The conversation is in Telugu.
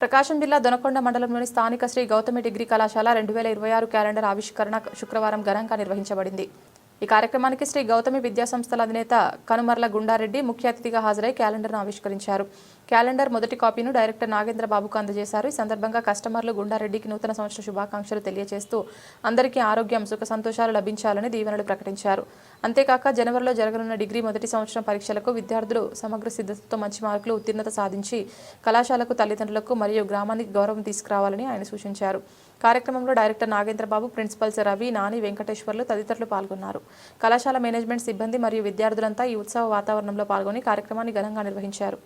ప్రకాశం జిల్లా దొనకొండ మండలంలోని స్థానిక శ్రీ గౌతమి డిగ్రీ కళాశాల 2026 క్యాలెండర్ ఆవిష్కరణ శుక్రవారం ఘనంగా నిర్వహించబడింది. ఈ కార్యక్రమానికి శ్రీ గౌతమి విద్యాసంస్థల అధినేత కనుమర్ల గుండారెడ్డి ముఖ్య అతిథిగా హాజరై క్యాలెండర్ను ఆవిష్కరించారు. క్యాలెండర్ మొదటి కాపీను డైరెక్టర్ నాగేంద్ర బాబుకు అందజేశారు. ఈ సందర్భంగా కస్టమర్లు గుండారెడ్డికి నూతన సంవత్సర శుభాకాంక్షలు తెలియజేస్తూ అందరికీ ఆరోగ్యం, సుఖ సంతోషాలు లభించాలని దీవెనలు ప్రకటించారు. అంతేకాక జనవరిలో జరగనున్న డిగ్రీ మొదటి సంవత్సరం పరీక్షలకు విద్యార్థులు సమగ్ర సిద్ధతతో మంచి మార్కులు, ఉత్తీర్ణత సాధించి కళాశాలకు, తల్లిదండ్రులకు మరియు గ్రామానికి గౌరవం తీసుకురావాలని ఆయన సూచించారు. కార్యక్రమంలో డైరెక్టర్ నాగేంద్రబాబు, ప్రిన్సిపల్స్ రవి, నాని, వెంకటేశ్వర్లు తదితరులు పాల్గొన్నారు. కళాశాల మేనేజ్మెంట్ సిబ్బంది మరియు విద్యార్థులంతా ఈ ఉత్సవ వాతావరణంలో పాల్గొని కార్యక్రమాన్ని ఘనంగా నిర్వహించారు.